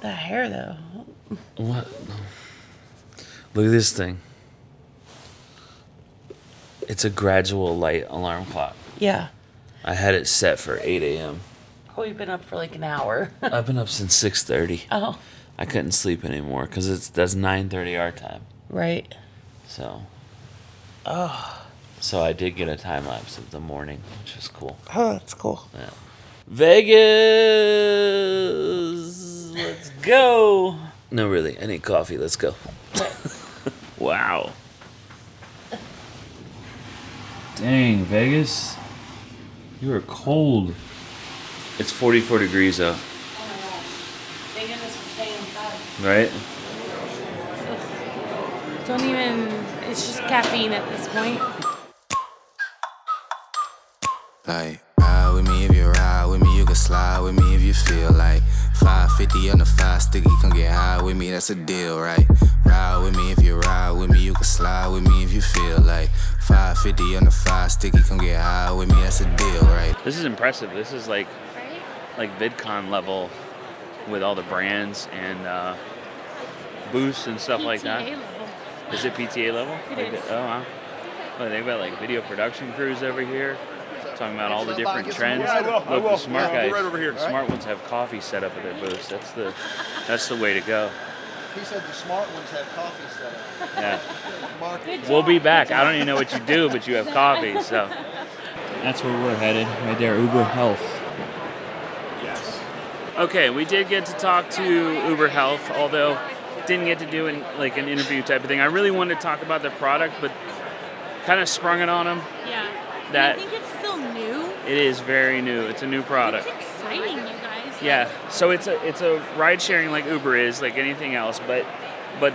The hair, though. What? Look at this thing. It's a gradual light alarm clock. Yeah. I had it set for 8 a.m. Oh, you've been up for like an hour. I've been up since 6:30. Oh. I couldn't sleep anymore because that's 9:30 our time. Right. So. Oh. So I did get a time lapse of the morning, which was cool. Oh, that's cool. Yeah. Vegas, let's go. No, really, I need coffee. Let's go. Wow. Dang, Vegas, you are cold. It's 44 degrees out. Oh my gosh. Thank goodness for staying inside. Right? Don't even, it's just caffeine at this point. Like, ride with me if you ride with me, you can slide with me if you feel like 550 on the 5 sticky, come get high with me, that's a deal, right? Ride with me if you ride with me, you can slide with me if you feel like 550 on the 5 sticky, come get high with me, that's a deal, right? This is impressive. This is like VidCon level with all the brands and booths and stuff like that. PTA level. Is it PTA level? It is. Oh, wow. Oh, they've got like video production crews over here. Talking about all the different trends. Yeah, I will. Look, the smart guys, right over here. the smart ones have coffee set up at their booths. That's the way to go. He said the smart ones have coffee set up. Yeah. Mark, We'll be back. I don't even know what you do, but you have coffee, so. That's where we're headed, right there, Hoover Health. yes. Okay, we did get to talk to Hoover Health, although didn't get to do an interview type of thing. I really wanted to talk about their product, but kind of sprung it on them. Yeah. That I think it's still new. it is very new. It's a new product. It's exciting, you guys. Yeah, so it's a ride sharing like Uber is, like anything else, but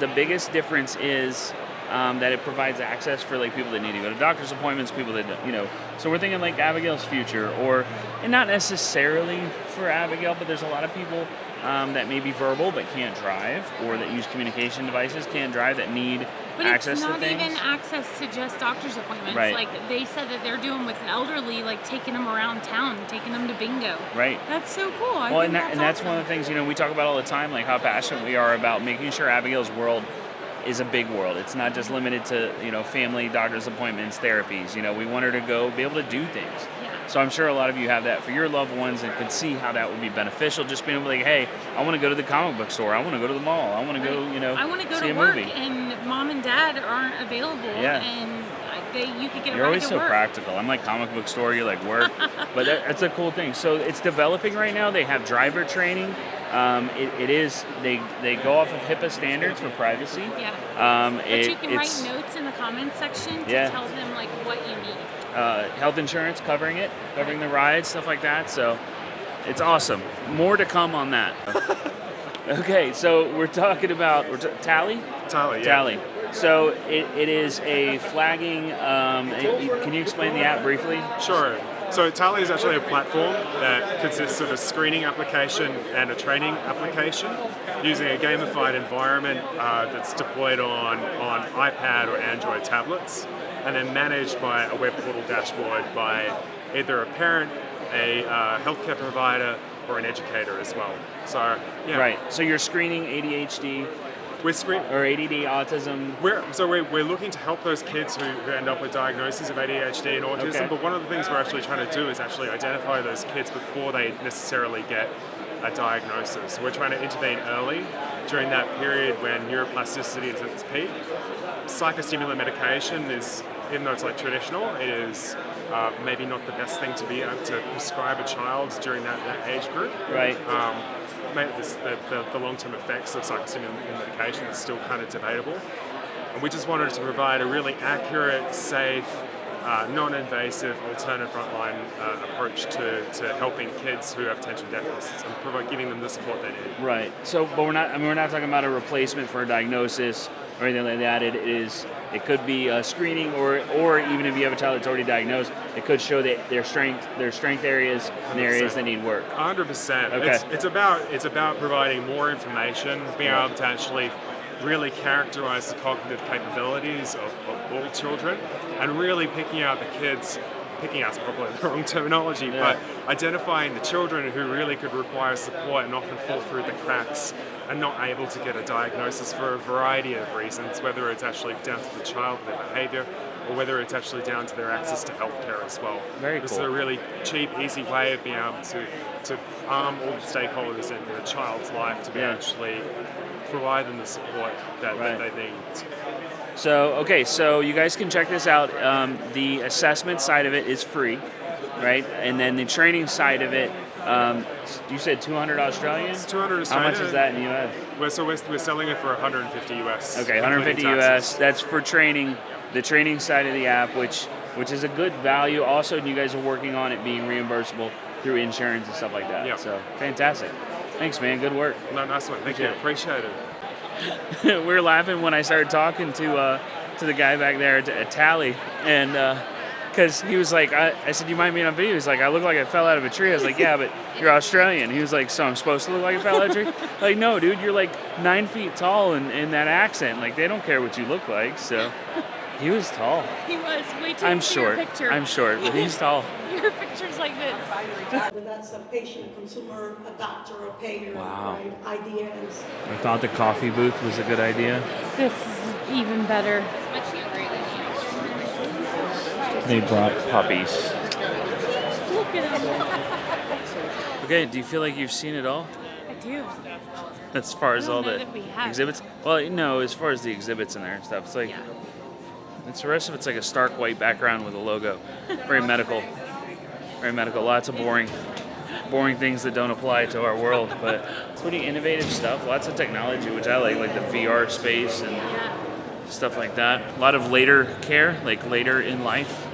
the biggest difference is that it provides access for like people that need to go to doctor's appointments, people that So we're thinking like Abigail's future, and not necessarily for Abigail, but there's a lot of people that may be verbal but can't drive, or that use communication devices, can't drive, that need access to things. But it's not even access to just doctor's appointments. Right. Like they said that they're doing with elderly, like taking them around town, taking them to bingo. Right. That's so cool. I Well, think and that's awesome. one of the things we talk about all the time, like how passionate we are about making sure Abigail's world is a big world. It's not just limited to family, doctor's appointments, therapies. We want her to go be able to do things. Yeah. So I'm sure a lot of you have that for your loved ones and can see how that would be beneficial. Just being able to like, hey, I want to go to the comic book store. I want to go to the mall. I want to go, I want to go see to a work, movie. and mom and dad aren't available. Yeah. And you could get a You're ride always to so work. practical. I'm like comic book store. You're like work, but that's a cool thing. So it's developing right now. They have driver training. It is they go off of HIPAA standards for privacy. Yeah. But It's you can write notes in the comments section to Yeah. tell them like what you need. Health insurance covering the rides, stuff like that. So it's awesome. More to come on that. Okay, so we're talking about Tally. Tally, yeah. Tally. So it is a flagging. Can you explain the app briefly? Sure. So Tally is actually a platform that consists of a screening application and a training application using a gamified environment that's deployed on iPad or Android tablets, and then managed by a web portal dashboard by either a parent, a healthcare provider, or an educator as well. So yeah. Right. So you're screening ADHD Or ADD, autism. We're looking to help those kids who end up with diagnoses of ADHD and autism, Okay. but one of the things we're actually trying to do is actually identify those kids before they necessarily get a diagnosis. We're trying to intervene early during that period when neuroplasticity is at its peak. Psychostimulant medication is, even though it's like traditional, it is maybe not the best thing to be able to prescribe a child during that age group. Right. The long-term effects of psychostimulant medication is still kind of debatable. And we just wanted to provide a really accurate, safe, non-invasive, alternative frontline approach to helping kids who have attention deficits and giving them the support they need. Right. So, but we're not talking about a replacement for a diagnosis or anything like that. It could be a screening, or even if you have a child that's already diagnosed, it could show that their strength areas and the areas that need work. 100%. Okay. It's about providing more information, being able to actually really characterize the cognitive capabilities of all children, and really picking out the kids. Picking out's probably the wrong terminology, but identifying the children who really could require support and often fall through the cracks are not able to get a diagnosis for a variety of reasons, whether it's actually down to the child, their behaviour, or whether it's actually down to their access to healthcare as well. Very This cool. is a really cheap, easy way of being able to arm all the stakeholders in the child's life to be actually provide them the support that they need. So, okay, so you guys can check this out. The assessment side of it is free, right? And then the training side of it, you said 200 Australian? It's 200 How Australian. much is that in US? We're selling it for 150 US. Okay, 150 including US. taxes. That's for training, the training side of the app, which is a good value. Also, you guys are working on it being reimbursable through insurance and stuff like that. Yep. So, fantastic. Thanks, man. Good work. No, nice one. Thank you. Appreciate it. We were laughing when I started talking to the guy back there at Tally, and because he was like, I said, you might be on video. He's like, I look like I fell out of a tree. I was like, yeah, but you're Australian. He was like, so I'm supposed to look like I fell out of a tree? Like, no, dude, you're like 9 feet tall in that accent. Like, they don't care what you look like. So he was tall. He was. Wait till I'm you see short. your picture. I'm short, but he's tall. Your picture's like this. Whether that's a patient, a consumer, a doctor, a payer, Wow. right? IDNs. I thought the coffee booth was a good idea. This is even better. They brought puppies. Look at him. Okay, do you feel like you've seen it all? I do. As far as I don't all know the that we have. exhibits? Well, no, as far as the exhibits in there and stuff, it's like, Yeah. it's the rest of it's like a stark white background with a logo. Very medical. Very medical. Lots of boring things that don't apply to our world, but pretty innovative stuff. Lots of technology, which I like the VR space and stuff like that. A lot of later care, like later in life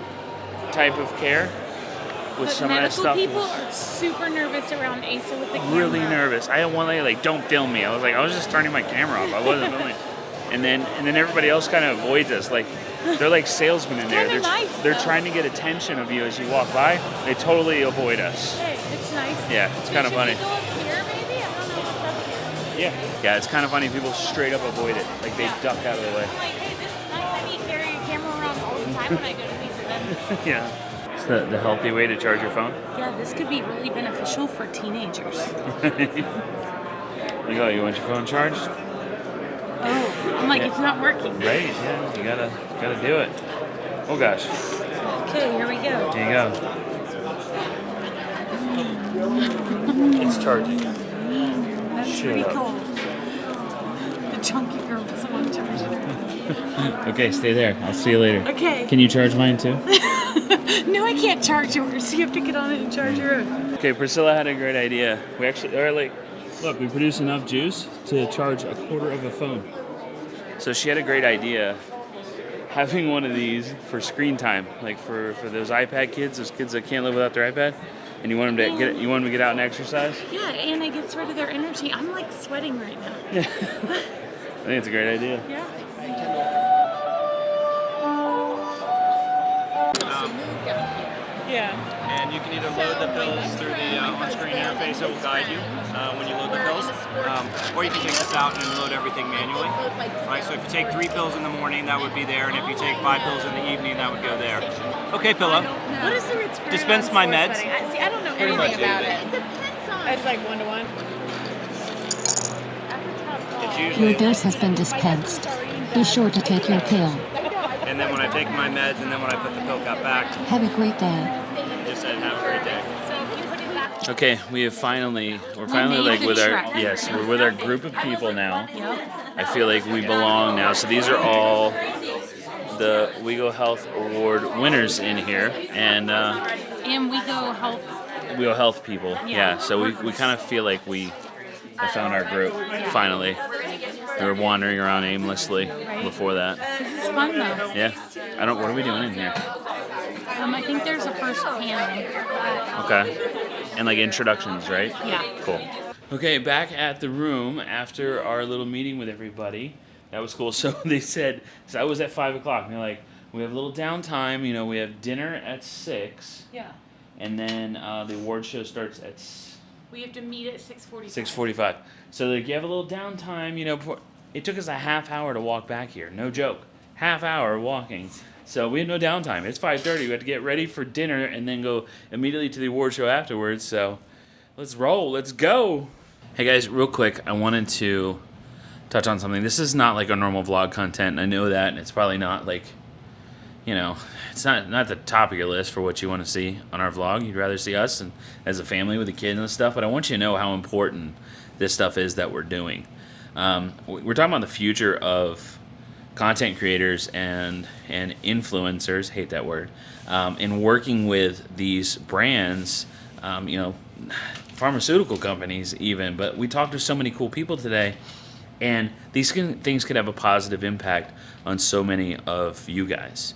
type of care with But some of that medical stuff. people are super nervous around Asa with the camera. Really nervous. I had one lady like, don't film me. I was just turning my camera off. I wasn't filming. And then everybody else kind of avoids us. Like, they're like salesmen in there. kinda nice, They're though. trying to get attention of you as you walk by. They totally avoid us. Hey, it's nice. Yeah, it's kind of funny. Should we go up here, maybe? I don't know what's up here. Yeah, it's kind of funny. People straight up avoid it. Like, they duck out of the way. I'm like, hey, this is nice. I need to carry a camera around all the time when I go to these events. Yeah. It's the healthy way to charge your phone. Yeah, this could be really beneficial for teenagers. You go, you want your phone charged? Oh, I'm like, it's not working. Right, yeah, you gotta do it. Oh gosh, Okay, here we go. here you go. It's charging. That's Shut pretty up. cool. The chunky girl doesn't want to charge it. Okay, stay there. I'll see you later. Okay. Can you charge mine too? No, I can't charge yours. You have to get on it and charge your own. Okay, Priscilla had a great idea. We actually, look, we produce enough juice to charge a quarter of a phone. So she had a great idea, having one of these for screen time, like for those iPad kids, those kids that can't live without their iPad, and you want them to get out and exercise. Yeah, and it gets rid of their energy. I'm like sweating right now. I think it's a great idea. Yeah. Yeah. And you can either load the pills through the on-screen interface that will guide you when you load the pills, or you can take this out and load everything manually. Right, so if you take 3 pills in the morning, that would be there, and if you take 5 pills in the evening, that would go there. Okay, Pillow. What is the return? Dispense on my sports meds. betting? I don't know Pretty anything much about it. it. It depends on. It's like 1-to-1. It's usually, Your dose has been dispensed. Be sure to take your pill. and then when I take my meds, and then when I put the pill cap back, Have a great day. just said have a great day. So if you put it back. Okay, we're finally like made with the our track. we're with our group of people now. Yep. I feel like we belong now. So these are all the WEGO Health Award winners in here, and And WEGO Health. WEGO Health people. Yeah. Yeah. So we kind of feel like we have found our group finally. We were wandering around aimlessly before that. This is fun though. Yeah. What are we doing in here? I think there's a first panel. Okay. And like introductions, right? Yeah. Cool. Okay, back at the room after our little meeting with everybody. That was cool. So they said, so I was at 5 o'clock, and they're like, we have a little downtime, we have dinner at 6, Yeah. and then the award show starts at We have to meet at 6:45. 6:45. So like, you have a little downtime, before. It took us a half hour to walk back here. No joke. Half hour walking. So we had no downtime. It's 5:30. We had to get ready for dinner and then go immediately to the award show afterwards. So let's roll. Let's go. Hey guys, real quick, I wanted to touch on something. This is not like our normal vlog content, and I know that, and it's probably not like, you know, it's not the top of your list for what you want to see on our vlog. You'd rather see us and as a family with the kids and stuff, but I want you to know how important this stuff is that we're doing. We're talking about the future of content creators and influencers, hate that word, in working with these brands, you know, pharmaceutical companies even, but we talked to so many cool people today, and these things could have a positive impact on so many of you guys.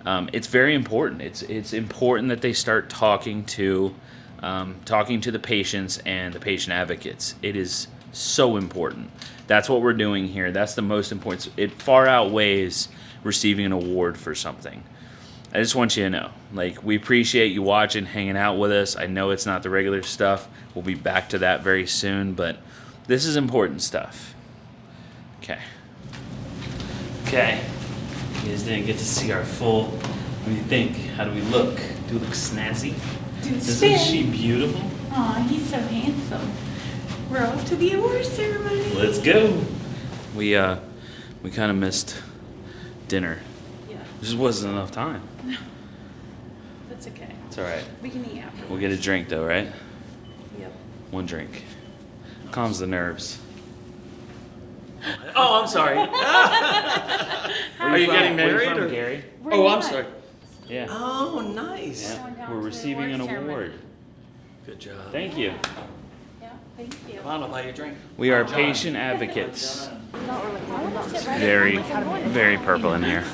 It's very important. It's important that they start talking to the patients and the patient advocates. It is so important. That's what we're doing here. That's the most important. It far outweighs receiving an award for something. I just want you to know, like, we appreciate you watching, hanging out with us. I know it's not the regular stuff. We'll be back to that very soon, but this is important stuff. Okay. Okay. You guys didn't get to see our full. What do you think? How do we look? Do we look snazzy? Isn't she beautiful? Aw, he's so handsome. We're off to the award ceremony. Let's go. We kind of missed dinner. Yeah, There just wasn't enough time. that's okay. It's all right. We can eat after. We'll get a drink though, right? Yep. One drink. Calms the nerves. Oh, I'm sorry. Are you getting Where married? you from, Or? Gary? Oh, I'm sorry. Yeah. Oh, nice. Yeah. We're receiving an award. Good job. Thank you. Yeah, thank you. Come on, I'll buy you a drink. We are patient advocates. Very, very purple in here.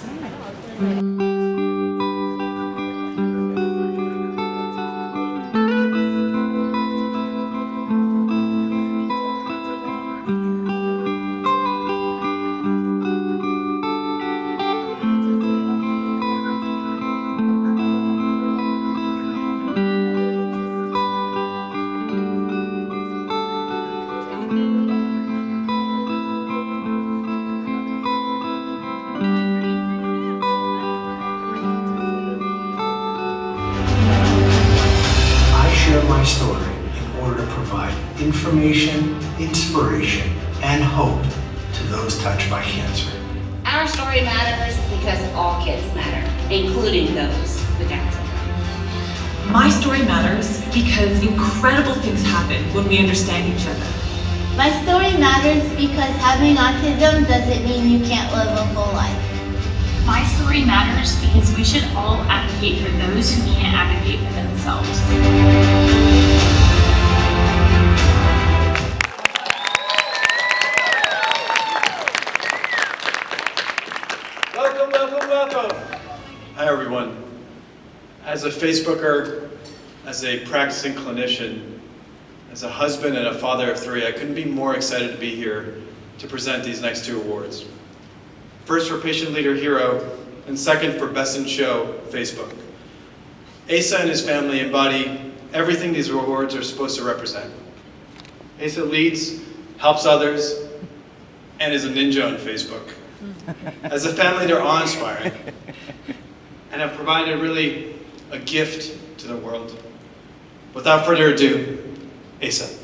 I share my story in order to provide information, inspiration, and hope to those touched by cancer. Our story matters because all kids matter, including those with Down syndrome. My story matters because incredible things happen when we understand each other. My story matters because having autism doesn't mean you can't live a full life. My story matters because we should all advocate for those who can't advocate for themselves. Welcome, welcome, welcome. Hi, everyone. As a Facebooker, as a practicing clinician, as a husband and a father of 3, I couldn't be more excited to be here to present these next 2 awards. First for Patient Leader Hero, and second for Best in Show Facebook. Asa and his family embody everything these awards are supposed to represent. Asa leads, helps others, and is a ninja on Facebook. As a family, they're awe-inspiring and have provided really a gift to the world. Without further ado, Asa.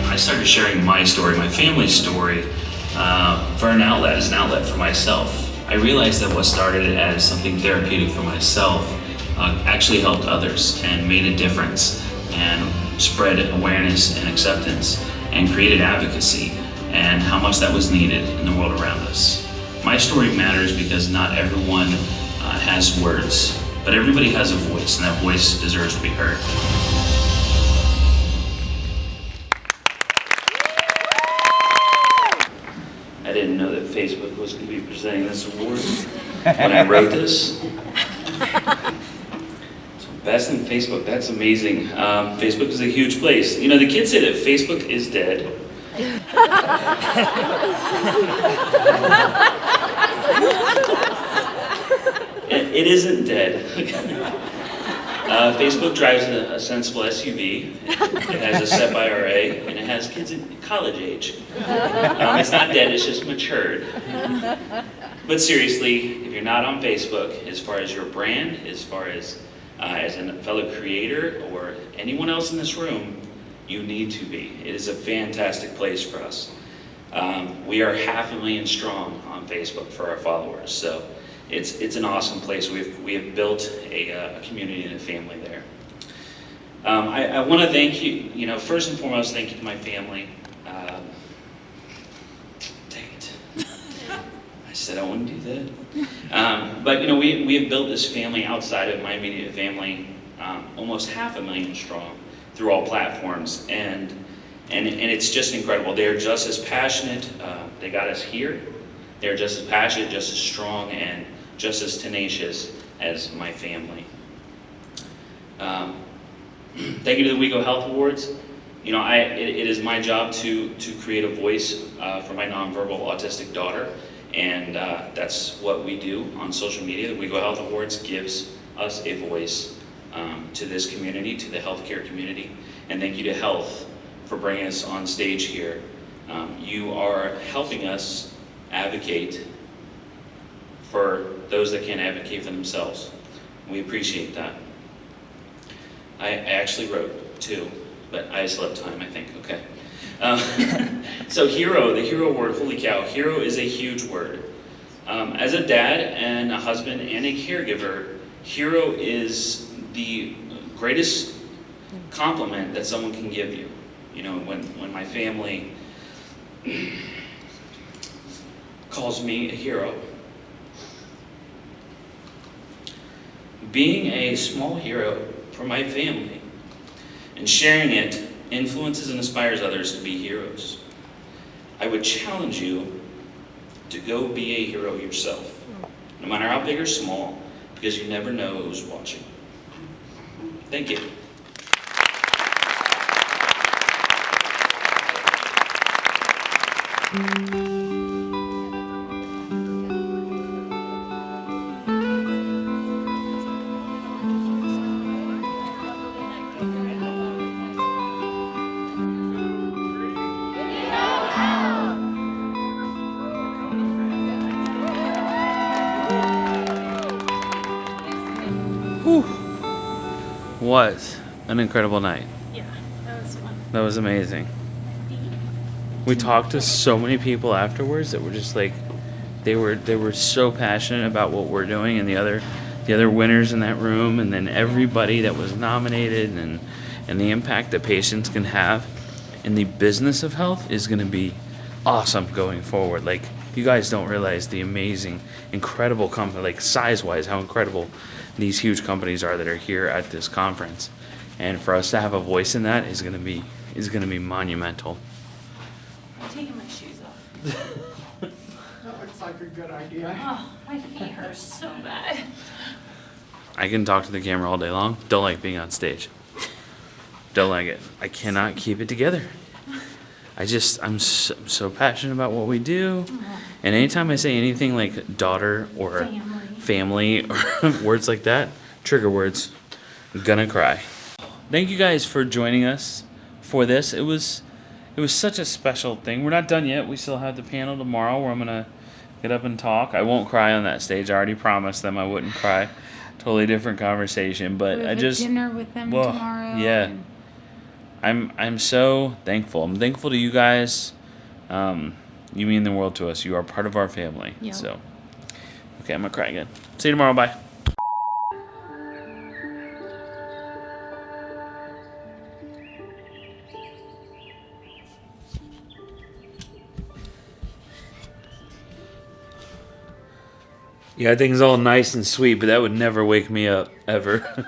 I started sharing my story, my family's story, for an outlet, as an outlet for myself. I realized that what started as something therapeutic for myself actually helped others and made a difference and spread awareness and acceptance and created advocacy, and how much that was needed in the world around us. My story matters because not everyone has words, but everybody has a voice, and that voice deserves to be heard. I didn't know that Facebook was going to be presenting this award when I wrote this. So best in Facebook, that's amazing. Facebook is a huge place. You know, the kids say that Facebook is dead. It isn't dead. Facebook drives a sensible SUV. It has a SEP IRA, and it has kids at college age. It's not dead, it's just matured. But seriously, if you're not on Facebook, as far as your brand, as far as a fellow creator or anyone else in this room, you need to be. It is a fantastic place for us. We are 500,000 strong on Facebook for our followers, so it's an awesome place. We have built a community and a family there. I want to thank you, first and foremost, thank you to my family. Dang it. I said I wouldn't do that. But we have built this family outside of my immediate family, almost 500,000 strong through all platforms, and it's just incredible. They're just as passionate. They got us here. They're just as passionate, just as strong, and just as tenacious as my family. Thank you to the WEGO Health Awards. It is my job to create a voice for my nonverbal autistic daughter, and that's what we do on social media. The WEGO Health Awards gives us a voice to this community, to the healthcare community, and thank you to Health for bringing us on stage here. You are helping us advocate for those that can't advocate for themselves. We appreciate that. I actually wrote 2, but I still have time, I think. Okay. So hero, the hero word, holy cow, hero is a huge word. As a dad and a husband and a caregiver, hero is the greatest compliment that someone can give you. When my family calls me a hero. Being a small hero for my family and sharing it influences and inspires others to be heroes. I would challenge you to go be a hero yourself, no matter how big or small, because you never know who's watching. Thank you. What an incredible night. Yeah, that was fun. That was amazing. We talked to so many people afterwards that were just like, they were so passionate about what we're doing, and the other winners in that room, and then everybody that was nominated, and the impact that patients can have in the business of health is going to be awesome going forward. Like, you guys don't realize the amazing, incredible company, like size-wise, how incredible these huge companies are that are here at this conference. And for us to have a voice in that is going to be monumental. I'm taking my shoes off. That looks like a good idea. Oh, my feet hurt so bad. I can talk to the camera all day long. Don't like being on stage. Don't like it. I cannot keep it together. I'm so passionate about what we do. And anytime I say anything like daughter or family or words like that, trigger words, I'm gonna cry. Thank you guys for joining us for this. It was such a special thing. We're not done yet. We still have the panel tomorrow where I'm gonna get up and talk. I won't cry on that stage. I already promised them I wouldn't cry. Totally different conversation, but we have dinner with them tomorrow. Yeah. I'm so thankful. I'm thankful to you guys. You mean the world to us. You are part of our family. Yep. So, okay, I'm gonna cry again. See you tomorrow. Bye. Yeah, things all nice and sweet, but that would never wake me up, ever.